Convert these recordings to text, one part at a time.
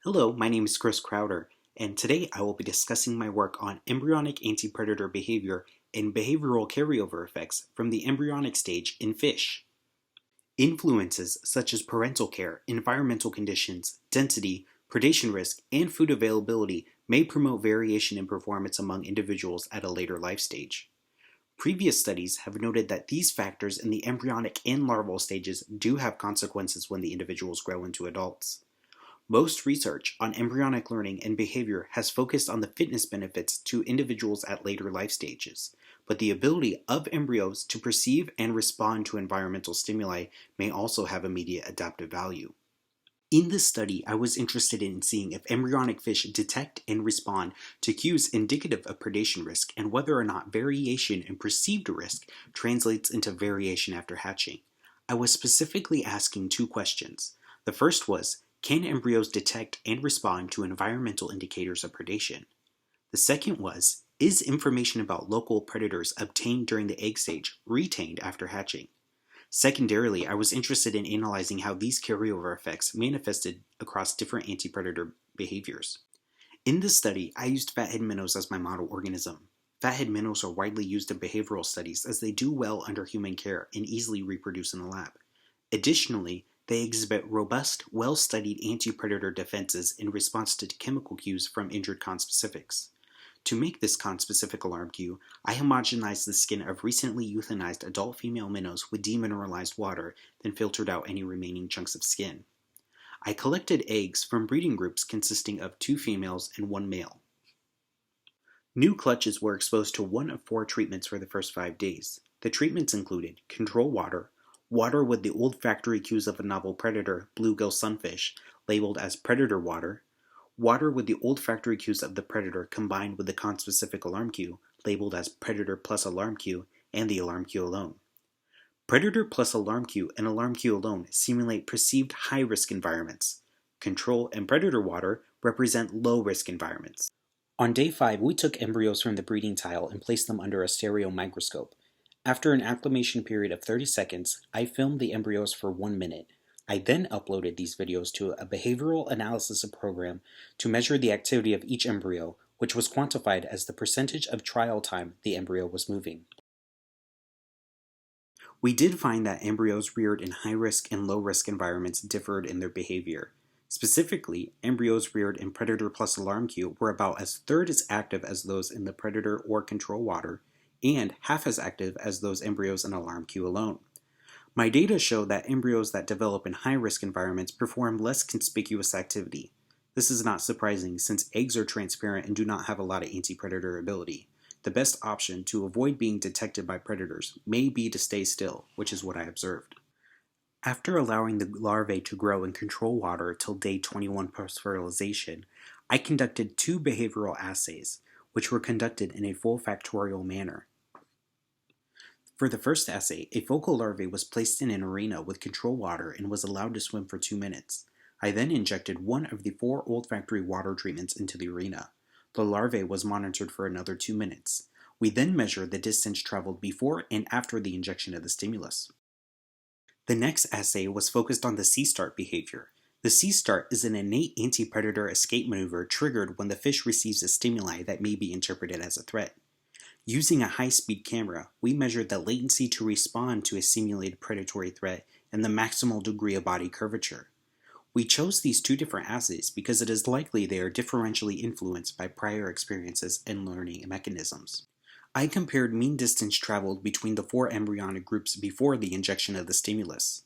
Hello, my name is Chris Crowder, and today I will be discussing my work on embryonic antipredator behavior and behavioral carryover effects from the embryonic stage in fish. Influences such as parental care, environmental conditions, density, predation risk, and food availability may promote variation in performance among individuals at a later life stage. Previous studies have noted that these factors in the embryonic and larval stages do have consequences when the individuals grow into adults. Most research on embryonic learning and behavior has focused on the fitness benefits to individuals at later life stages, but the ability of embryos to perceive and respond to environmental stimuli may also have immediate adaptive value. In this study, I was interested in seeing if embryonic fish detect and respond to cues indicative of predation risk and whether or not variation in perceived risk translates into variation after hatching. I was specifically asking two questions. The first was, can embryos detect and respond to environmental indicators of predation? The second was, is information about local predators obtained during the egg stage retained after hatching? Secondarily, I was interested in analyzing how these carryover effects manifested across different antipredator behaviors. In this study, I used fathead minnows as my model organism. Fathead minnows are widely used in behavioral studies as they do well under human care and easily reproduce in the lab. Additionally, they exhibit robust, well-studied anti-predator defenses in response to chemical cues from injured conspecifics. To make this conspecific alarm cue, I homogenized the skin of recently euthanized adult female minnows with demineralized water, then filtered out any remaining chunks of skin. I collected eggs from breeding groups consisting of 2 females and 1 male. New clutches were exposed to 1 of 4 treatments for the first 5 days. The treatments included control water, water with the olfactory cues of a novel predator, bluegill sunfish, labeled as predator water, water with the olfactory cues of the predator combined with the conspecific alarm cue, labeled as predator plus alarm cue, and the alarm cue alone. Predator plus alarm cue and alarm cue alone simulate perceived high-risk environments. Control and predator water represent low-risk environments. On day 5, we took embryos from the breeding tile and placed them under a stereo microscope. After an acclimation period of 30 seconds, I filmed the embryos for 1 minute. I then uploaded these videos to a behavioral analysis program to measure the activity of each embryo, which was quantified as the percentage of trial time the embryo was moving. We did find that embryos reared in high-risk and low-risk environments differed in their behavior. Specifically, embryos reared in predator plus alarm cue were about a third as active as those in the predator or control water, and half as active as those embryos in alarm cue alone. My data show that embryos that develop in high-risk environments perform less conspicuous activity. This is not surprising since eggs are transparent and do not have a lot of anti-predator ability. The best option to avoid being detected by predators may be to stay still, which is what I observed. After allowing the larvae to grow in control water till day 21 post-fertilization, I conducted 2 behavioral assays, which were conducted in a full factorial manner. For the first assay, a focal larvae was placed in an arena with control water and was allowed to swim for 2 minutes. I then injected 1 of the 4 olfactory water treatments into the arena. The larvae was monitored for another 2 minutes. We then measured the distance traveled before and after the injection of the stimulus. The next assay was focused on the C-start behavior. The C-start is an innate anti-predator escape maneuver triggered when the fish receives a stimuli that may be interpreted as a threat. Using a high-speed camera, we measured the latency to respond to a simulated predatory threat and the maximal degree of body curvature. We chose these 2 different assays because it is likely they are differentially influenced by prior experiences and learning mechanisms. I compared mean distance traveled between the 4 embryonic groups before the injection of the stimulus.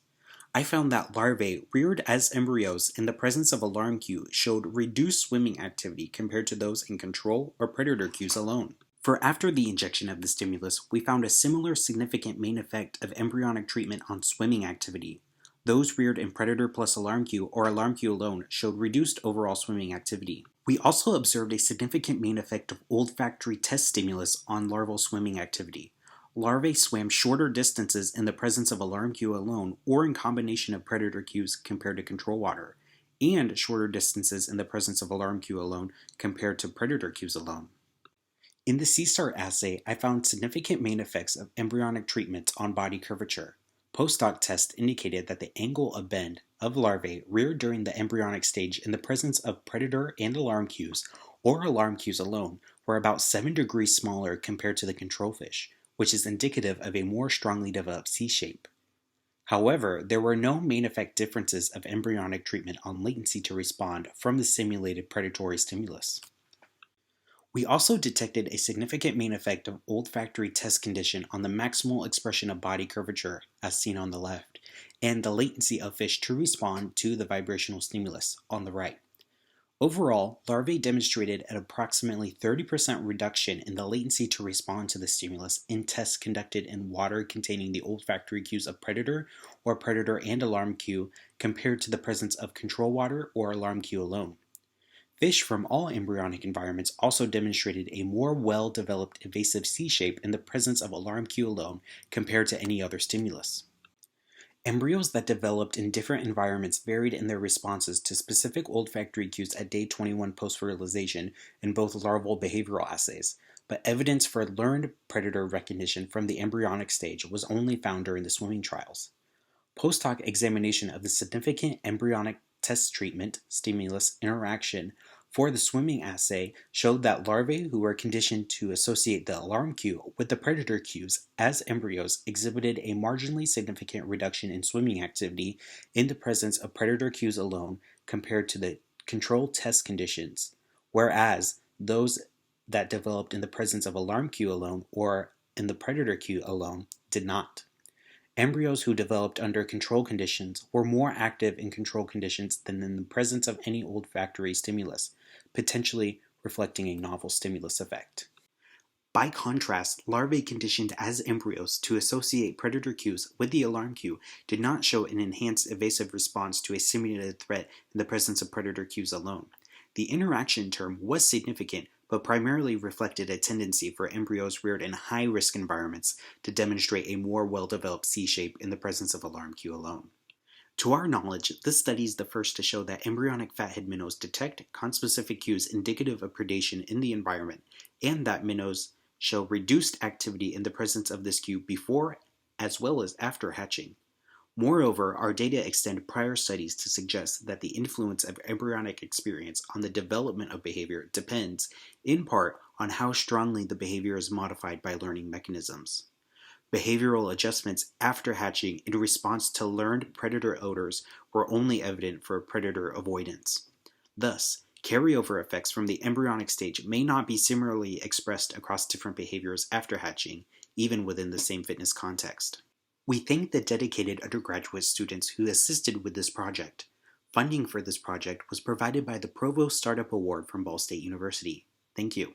I found that larvae reared as embryos in the presence of alarm cue showed reduced swimming activity compared to those in control or predator cues alone. For after the injection of the stimulus, we found a similar significant main effect of embryonic treatment on swimming activity. Those reared in predator plus alarm cue or alarm cue alone showed reduced overall swimming activity. We also observed a significant main effect of olfactory test stimulus on larval swimming activity. Larvae swam shorter distances in the presence of alarm cue alone or in combination of predator cues compared to control water, and shorter distances in the presence of alarm cue alone compared to predator cues alone. In the C-start assay, I found significant main effects of embryonic treatment on body curvature. Post-hoc tests indicated that the angle of bend, of larvae reared during the embryonic stage in the presence of predator and alarm cues, or alarm cues alone, were about 7 degrees smaller compared to the control fish, which is indicative of a more strongly developed C-shape. However, there were no main effect differences of embryonic treatment on latency to respond from the simulated predatory stimulus. We also detected a significant main effect of olfactory test condition on the maximal expression of body curvature, as seen on the left, and the latency of fish to respond to the vibrational stimulus, on the right. Overall, larvae demonstrated an approximately 30% reduction in the latency to respond to the stimulus in tests conducted in water containing the olfactory cues of predator or predator and alarm cue compared to the presence of control water or alarm cue alone. Fish from all embryonic environments also demonstrated a more well-developed evasive C-shape in the presence of alarm cue alone compared to any other stimulus. Embryos that developed in different environments varied in their responses to specific olfactory cues at day 21 post-fertilization in both larval behavioral assays, but evidence for learned predator recognition from the embryonic stage was only found during the swimming trials. Post-hoc examination of the significant embryonic test treatment stimulus interaction for the swimming assay showed that larvae who were conditioned to associate the alarm cue with the predator cues as embryos exhibited a marginally significant reduction in swimming activity in the presence of predator cues alone compared to the control test conditions, whereas those that developed in the presence of alarm cue alone or in the predator cue alone did not. Embryos who developed under control conditions were more active in control conditions than in the presence of any olfactory stimulus, potentially reflecting a novel stimulus effect. By contrast, larvae conditioned as embryos to associate predator cues with the alarm cue did not show an enhanced evasive response to a simulated threat in the presence of predator cues alone. The interaction term was significant, but primarily reflected a tendency for embryos reared in high-risk environments to demonstrate a more well-developed C-shape in the presence of alarm cue alone. To our knowledge, this study is the first to show that embryonic fathead minnows detect conspecific cues indicative of predation in the environment, and that minnows show reduced activity in the presence of this cue before as well as after hatching. Moreover, our data extend prior studies to suggest that the influence of embryonic experience on the development of behavior depends, in part, on how strongly the behavior is modified by learning mechanisms. Behavioral adjustments after hatching in response to learned predator odors were only evident for predator avoidance. Thus, carryover effects from the embryonic stage may not be similarly expressed across different behaviors after hatching, even within the same fitness context. We thank the dedicated undergraduate students who assisted with this project. Funding for this project was provided by the Provost Startup Award from Ball State University. Thank you.